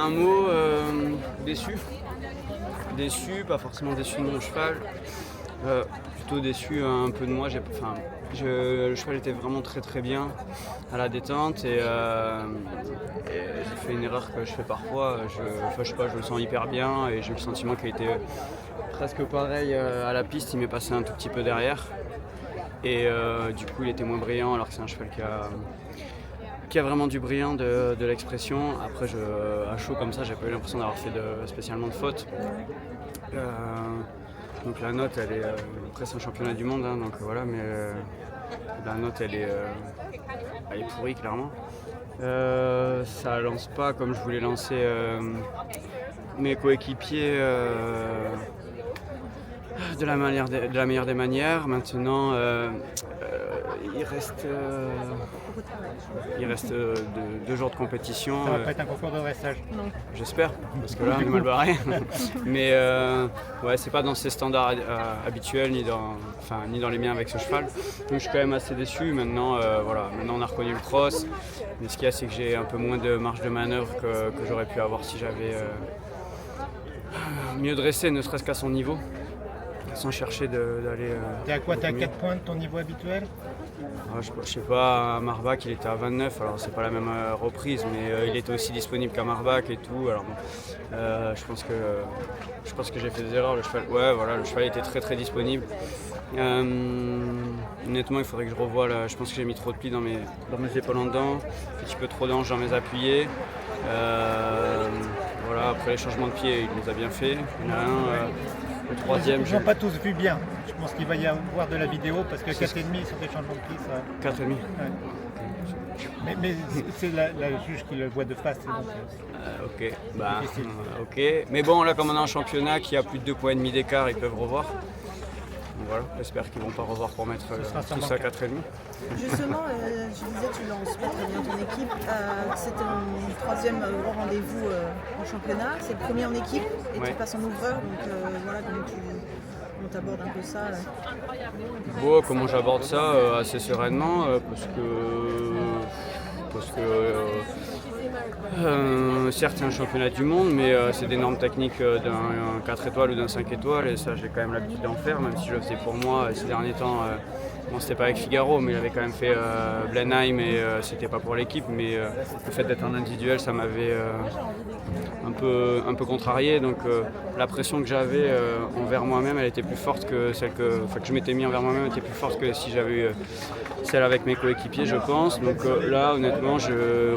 Un mot, déçu. Déçu, pas forcément déçu de mon cheval, plutôt déçu un peu de moi. Le cheval était vraiment très bien à la détente et j'ai fait une erreur que je fais parfois. Je sais pas, je le sens hyper bien et j'ai eu le sentiment qu'il était presque pareil à la piste. Il m'est passé un tout petit peu derrière et du coup il était moins brillant alors que c'est un cheval qui a vraiment du brillant de l'expression. Après, à chaud comme ça, j'ai pas eu l'impression d'avoir fait spécialement de faute. Donc la note, elle est après c'est un championnat du monde, hein, donc voilà, mais la note, elle est pourrie clairement. Ça lance pas comme je voulais lancer mes coéquipiers de la meilleure des manières. Maintenant, il reste 2 jours de compétition. Ça va pas être un concours de dressage. Non. J'espère, parce que là on est mal barré. Mais ouais, c'est pas dans ses standards habituels ni dans les miens avec ce cheval. Donc je suis quand même assez déçu. Maintenant, maintenant on a reconnu le cross. Mais ce qu'il y a, c'est que j'ai un peu moins de marge de manœuvre que j'aurais pu avoir si j'avais mieux dressé, ne serait-ce qu'à son niveau. Sans chercher d'aller. T'es à quoi? T'es à 4 points de ton niveau habituel? Je sais pas, à Marbach il était à 29, alors c'est pas la même reprise, mais il était aussi disponible qu'à Marbach et tout. Alors bon, je pense que j'ai fait des erreurs. Le cheval était très disponible. Honnêtement, il faudrait que je revoie là. Je pense que j'ai mis trop de plis dans mes épaules en dedans, un petit peu trop d'anges dans mes appuyés. Voilà, après les changements de pied, il nous a bien fait. Il y en a un. Le troisième, ils n'ont pas tous vu bien. Je pense qu'il va y avoir de la vidéo parce que 4,5 sur des changements de pied, ça. 4,5. Ouais. Mais c'est la juge qui le voit de face. Donc, ok. Mais bon, là, comme on a un championnat qui a plus de 2,5 points d'écart, ils peuvent revoir. Donc voilà, j'espère qu'ils ne vont pas revoir pour mettre tous à 4,5. Justement, je disais, tu lances pas très bien ton équipe. C'est ton 3e gros rendez-vous en championnat. C'est le premier en équipe et tu passes en ouvreur. Donc voilà, comment tu abordes un peu ça là. Bon, comment j'aborde ça assez sereinement parce que certes c'est un championnat du monde, mais c'est des normes techniques d'un 4 étoiles ou d'un 5 étoiles et ça j'ai quand même l'habitude d'en faire, même si je le faisais pour moi ces derniers temps. Bon, c'était pas avec Figaro, mais il avait quand même fait Blenheim et c'était pas pour l'équipe, mais le fait d'être en individuel, ça m'avait un peu contrarié. Donc la pression que j'avais envers moi-même, elle était plus forte que celle que je m'étais mis envers moi-même, était plus forte que si j'avais eu celle avec mes coéquipiers, je pense. Donc là, honnêtement,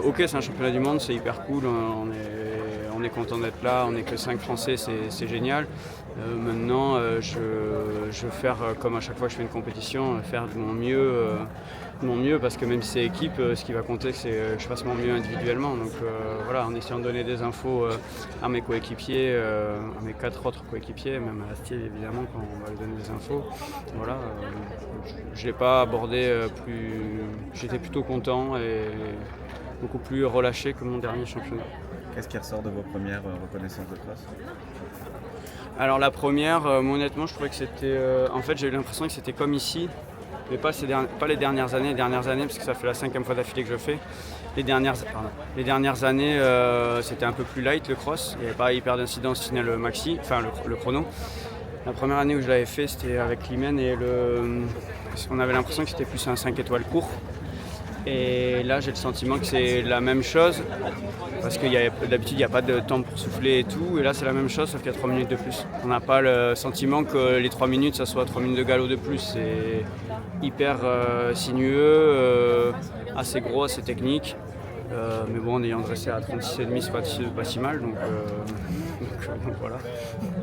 ok, c'est un championnat du monde, c'est hyper cool, on est content d'être là, on n'est que 5 Français, c'est génial. Maintenant, je veux faire comme à chaque fois que je fais une compétition, faire de mon mieux parce que même si c'est équipe, ce qui va compter c'est que je fasse mon mieux individuellement. Donc voilà, en essayant de donner des infos à mes coéquipiers, à mes 4 autres coéquipiers, même à Astier évidemment quand on va lui donner des infos. Voilà, je ne l'ai pas abordé j'étais plutôt content et beaucoup plus relâché que mon dernier championnat. Qu'est-ce qui ressort de vos premières reconnaissances de cross? Alors la première, honnêtement, je trouvais que c'était... en fait, j'ai eu l'impression que c'était comme ici, mais pas les dernières années. Les dernières années, parce que ça fait la 5e fois d'affilée que je fais. Les dernières années, c'était un peu plus light le cross. Il n'y avait pas hyper d'incidence si ce n'est le maxi, enfin le chrono. La première année où je l'avais fait, c'était avec Limen et on avait l'impression que c'était plus un 5 étoiles court. Et là, j'ai le sentiment que c'est la même chose, parce que d'habitude, il n'y a pas de temps pour souffler et tout. Et là, c'est la même chose, sauf qu'il y a 3 minutes de plus. On n'a pas le sentiment que les 3 minutes, ça soit 3 minutes de galop de plus. C'est hyper sinueux, assez gros, assez technique. Mais bon, en ayant dressé à 36,5, c'est pas si mal. Donc voilà.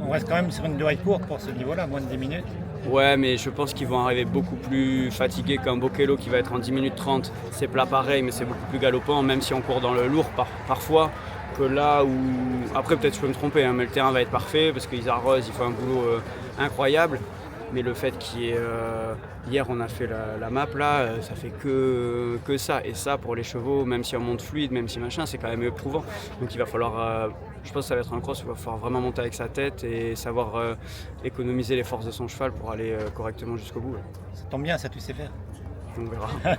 On reste quand même sur une durée courte pour ce niveau-là, moins de 10 minutes. Ouais, mais je pense qu'ils vont arriver beaucoup plus fatigués qu'un Bokello qui va être en 10 minutes 30. C'est plat pareil, mais c'est beaucoup plus galopant, même si on court dans le lourd parfois. Que là où... Après, peut-être je peux me tromper, hein, mais le terrain va être parfait parce qu'ils arrosent, ils font un boulot incroyable. Mais le fait qu'il y ait... Hier, on a fait la map, là, ça fait que ça. Et ça, pour les chevaux, même si on monte fluide, même si machin, c'est quand même éprouvant. Donc il va falloir... je pense que ça va être un cross où il va falloir vraiment monter avec sa tête et savoir économiser les forces de son cheval pour aller correctement jusqu'au bout. Ça tombe bien, ça tu sais faire. On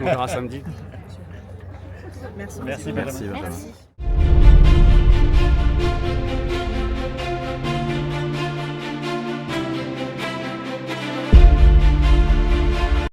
verra samedi. Merci. Merci Benjamin. Merci. Merci.